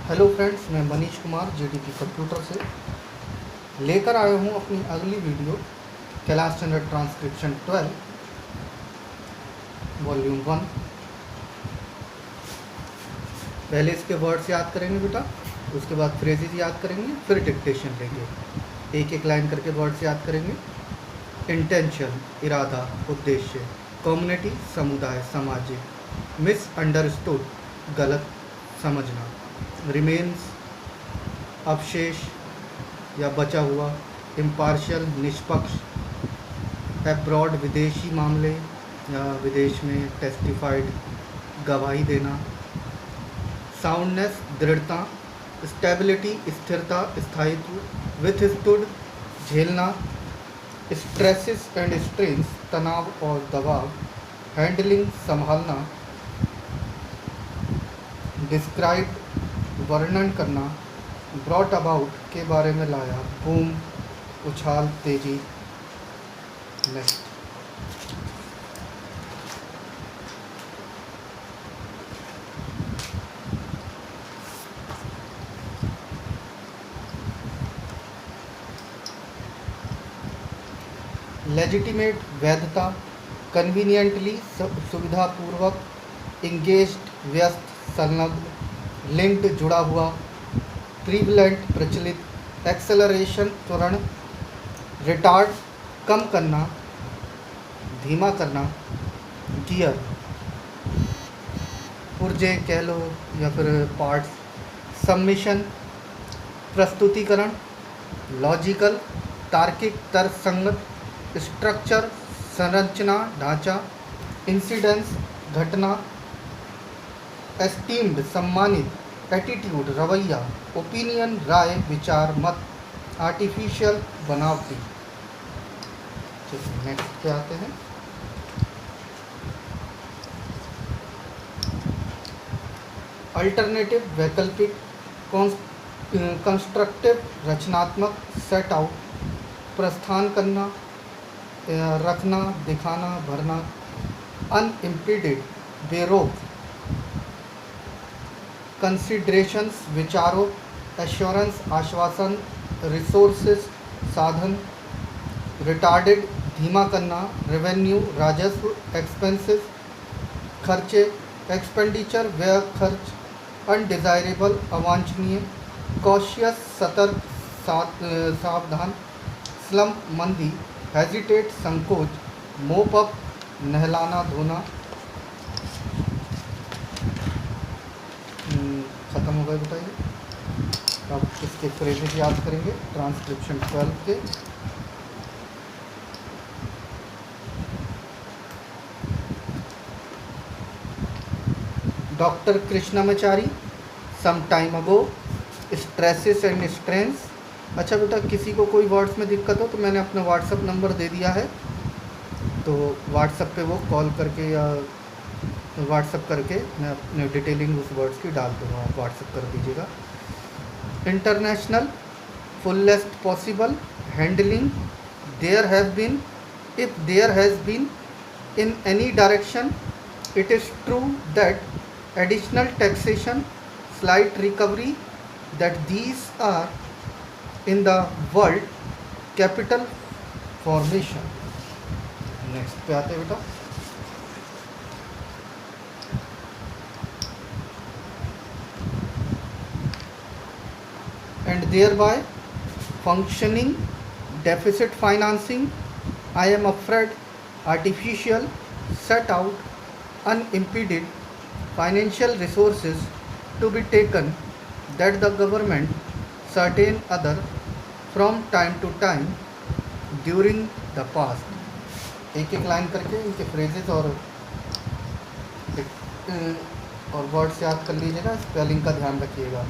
Hello friends, मैं Manish Kumar GDP computer से लेकर आया हूँ अपनी अगली video class standard transcription 12 volume 1। पहले इसके वर्ड्स याद करेंगे बेटा, उसके बाद फ्रेजेस याद करेंगे, फिर डिक्टेशन लेंगे। एक एक लाइन करके वर्ड्स याद करेंगे। इंटेंशन इरादा, उद्देश्य। कम्युनिटी समुदाय, सामाजिक। मिसअंडरस्टूड गलत समझना। रिमेन्स अवशेष या बचा हुआ। इम्पार्शियल निष्पक्ष। एब्रॉड विदेशी मामले या विदेश में। टेस्टिफाइड गवाही देना। साउंडनेस दृढ़ता। स्टेबिलिटी स्थिरता स्थायित्व। विथस्टूड झेलना। स्ट्रेसेस एंड स्ट्रेन्स तनाव और दबाव। हैंडलिंग संभालना। डिस्क्राइब वर्णन करना। ब्रॉट अबाउट के बारे में लाया। बूम उछाल तेजी। नेक्स्ट लेजिटिमेट वैधता। कन्वीनियंटली सुविधापूर्वक। इंगेज्ड व्यस्त संलग्न। लिंक्ड जुड़ा हुआ। प्रीवलेंट प्रचलित। एक्सेलरेशन त्वरण। रिटार्ड कम करना, धीमा करना। गियर पुर्जे कह लो या फिर पार्ट्स। सबमिशन प्रस्तुतिकरण। लॉजिकल तार्किक तर्कसंगत। स्ट्रक्चर संरचना ढांचा। इंसिडेंस घटना। एस्टीम्ड सम्मानित। एटीट्यूड रवैया। ओपिनियन राय विचार मत। आर्टिफिशियल बनावटी। चलिए नेक्स्ट पे आते हैं। अल्टरनेटिव वैकल्पिक। कंस्ट्रक्टिव रचनात्मक। सेट आउट प्रस्थान करना, रखना, दिखाना, भरना। अनइम्पीडेड बेरोक। कंसिडरेशंस विचारों। एश्योरेंस आश्वासन। रिसोर्सेस साधन। रिटार्डेड धीमा करना। रेवेन्यू राजस्व। एक्सपेंसेस खर्चे। एक्सपेंडिचर व्यय खर्च। अनडिजायरेबल अवांछनीय। कॉशियस सतर्क सावधान। स्लम मंदी। हेजिटेट संकोच। मोप अप नहलाना धोना। ख़त्म हो गए बताइए। अब इसके फ्रेजेस याद करेंगे ट्रांसक्रिप्शन 12 के। Doctor Krishnamachari. Some time ago. Stresses and strains. अच्छा बेटा, किसी को कोई वर्ड्स में दिक्कत हो तो मैंने अपना व्हाट्सअप नंबर दे दिया है, तो व्हाट्सअप पे वो कॉल करके या व्हाट्सअप करके मैं अपने डिटेलिंग उस वर्ड्स की डाल दूँगा, आप व्हाट्सअप कर दीजिएगा। International fullest possible. Handling there have been. If there has been in any direction. It is true that additional taxation slight recovery that these are in the world capital formation. Next पे आते हैं बेटा। and thereby functioning deficit financing. I am afraid artificial set out unimpeded financial resources to be taken that the government certain other from time to time during the past. एक एक line करके इनके phrases और words याद कर लीजिएगा, spelling का ध्यान रखिएगा।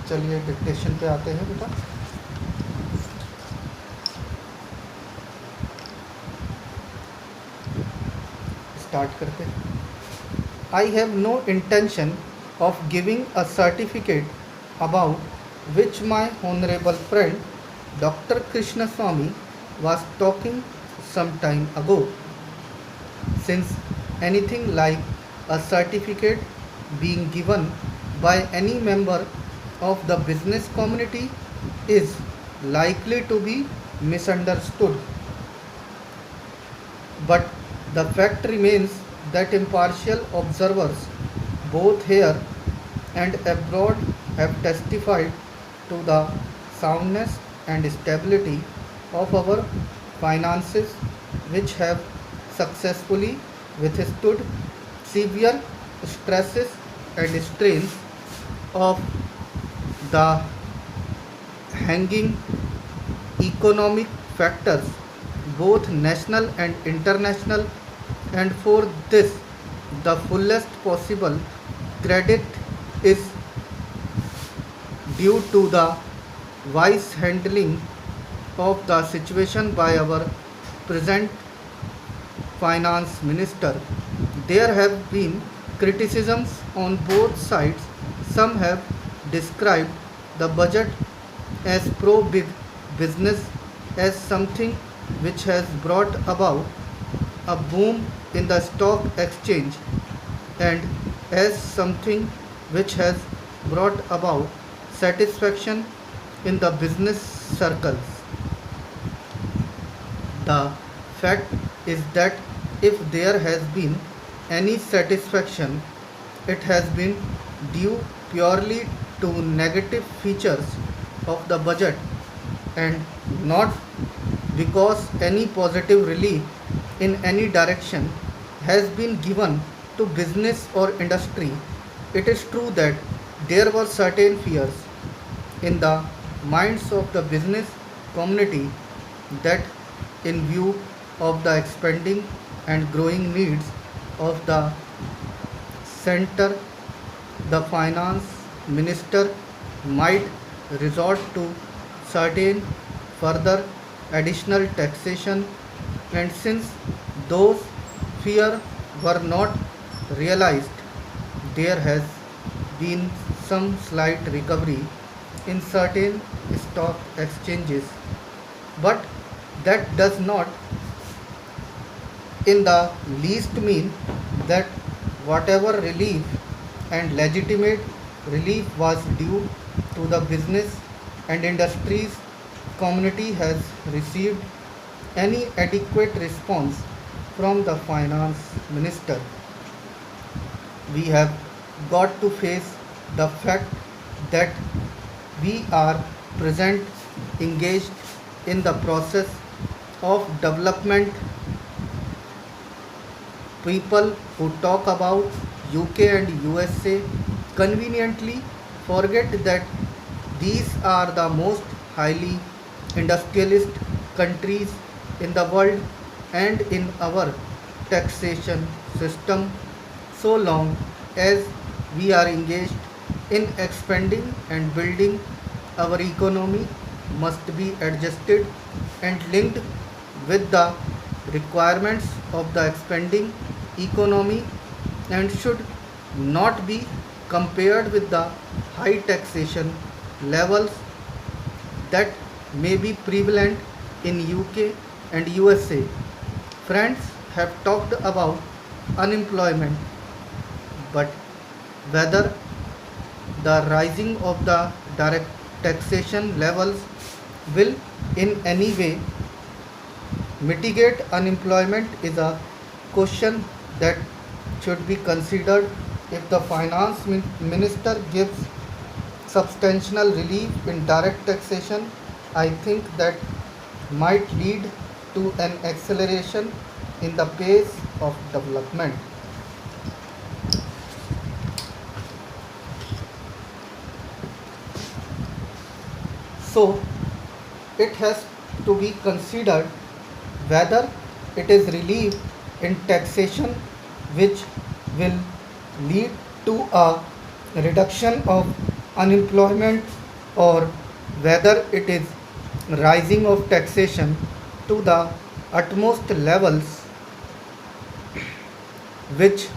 चलिए डिक्टेशन पे आते हैं बेटा। स्टार्ट करते हैं। I have no intention of giving a certificate about which my honourable friend doctor Krishnaswamy was talking some time ago. Since anything like a certificate being given by any member of the business community is likely to be misunderstood. But the fact remains that impartial observers, both here and abroad, have testified to the soundness and stability of our finances, which have successfully withstood severe stresses and strains of the hanging economic factors, both national and international, and for this, the fullest possible credit is due to the wise handling of the situation by our present finance minister. There have been criticisms on both sides. Some have described the budget as pro big business, as something which has brought about a boom in the stock exchange, and as something which has brought about satisfaction in the business circles. The fact is that if there has been any satisfaction, it has been due purely to negative features of the budget, and not because any positive relief in any direction has been given to business or industry. It is true that there were certain fears in the minds of the business community that, in view of the expanding and growing needs of the center, the finance minister might resort to certain further additional taxation, and since those fears were not realized, there has been some slight recovery in certain stock exchanges, but that does not in the least mean that whatever relief and legitimate relief was due to the business and industries community has received any adequate response from the finance minister. We have got to face the fact that we are present engaged in the process of development. People who talk about UK and USA conveniently forget that these are the most highly industrialist countries in the world, and in our taxation system, so long as we are engaged in expanding and building, our economy must be adjusted and linked with the requirements of the expanding economy, and should not be compared with the high taxation levels that may be prevalent in UK and USA. Friends have talked about unemployment, but whether the rising of the direct taxation levels will in any way mitigate unemployment is a question that should be considered. If the finance minister gives substantial relief in direct taxation, I think that might lead to an acceleration in the pace of development. So, it has to be considered whether it is relief in taxation which will lead to a reduction of unemployment, or whether it is rising of taxation to the utmost levels which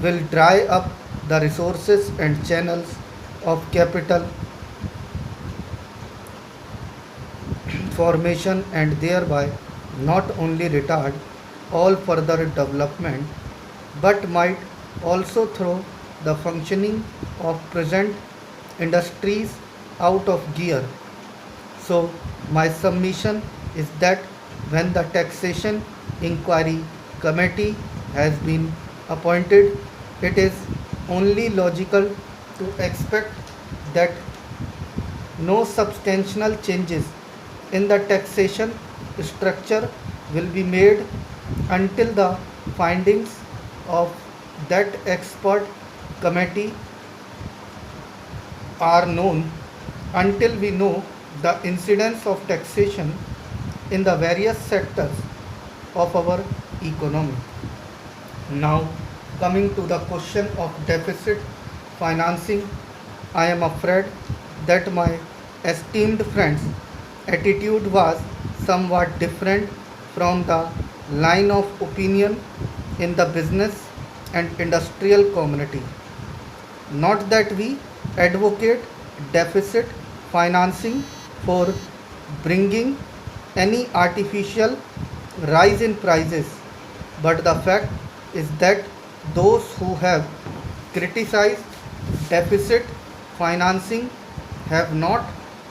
will dry up the resources and channels of capital formation, and thereby not only retard all further development but might also throw the functioning of present industries out of gear. So my submission is that when the taxation inquiry committee has been appointed, it is only logical to expect that no substantial changes in the taxation structure will be made until the findings of that expert committee are known, until we know the incidence of taxation in the various sectors of our economy. Now, coming to the question of deficit financing, I am afraid that my esteemed friend's attitude was somewhat different from the line of opinion in the business and industrial community. Not that we advocate deficit financing for bringing any artificial rise in prices, but the fact is that those who have criticized deficit financing have not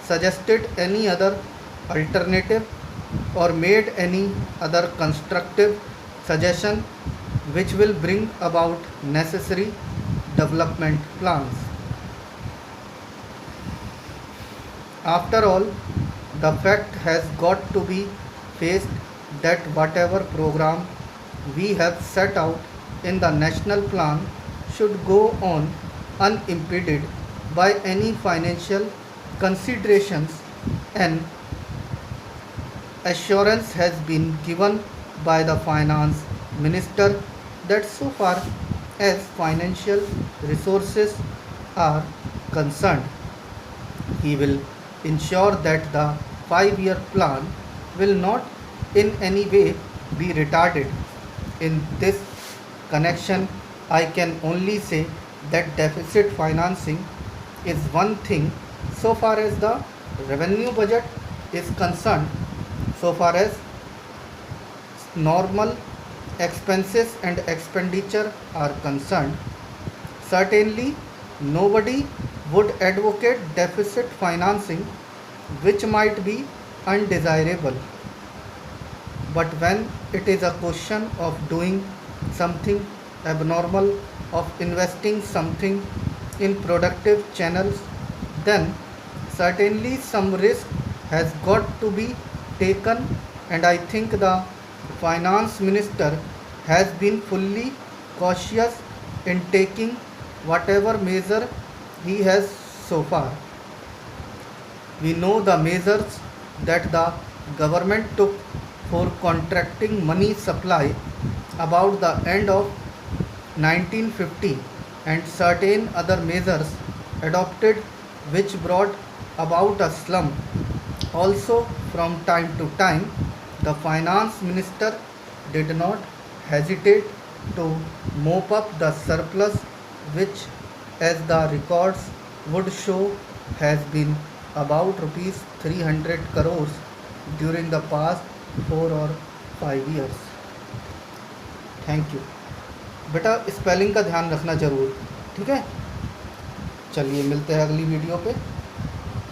suggested any other alternative or made any other constructive suggestion which will bring about necessary development plans. After all, the fact has got to be faced that whatever program we have set out in the national plan should go on unimpeded by any financial considerations, and assurance has been given by the finance minister that so far as financial resources are concerned, he will ensure that the 5-year plan will not in any way be retarded. In this connection, I can only say that deficit financing is one thing so far as the revenue budget is concerned. So far as normal expenses and expenditure are concerned, certainly nobody would advocate deficit financing, which might be undesirable. But when it is a question of doing something abnormal, of investing something in productive channels, then certainly some risk has got to be taken, and I think the finance minister has been fully cautious in taking whatever measure he has so far. We know the measures that the government took for contracting money supply about the end of 1950, and certain other measures adopted which brought about a slump. Also, from time to time, the finance minister did not hesitate to mop up the surplus, which, as the records would show, has been about rupees 300 crores during the past 4 or 5 years. Thank you. बेटा spelling का ध्यान रखना ज़रूर, ठीक है। चलिए मिलते हैं अगली वीडियो पे।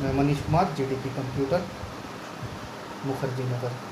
मैं मनीष कुमार, जीडीपी कंप्यूटर, मुखर्जी नगर।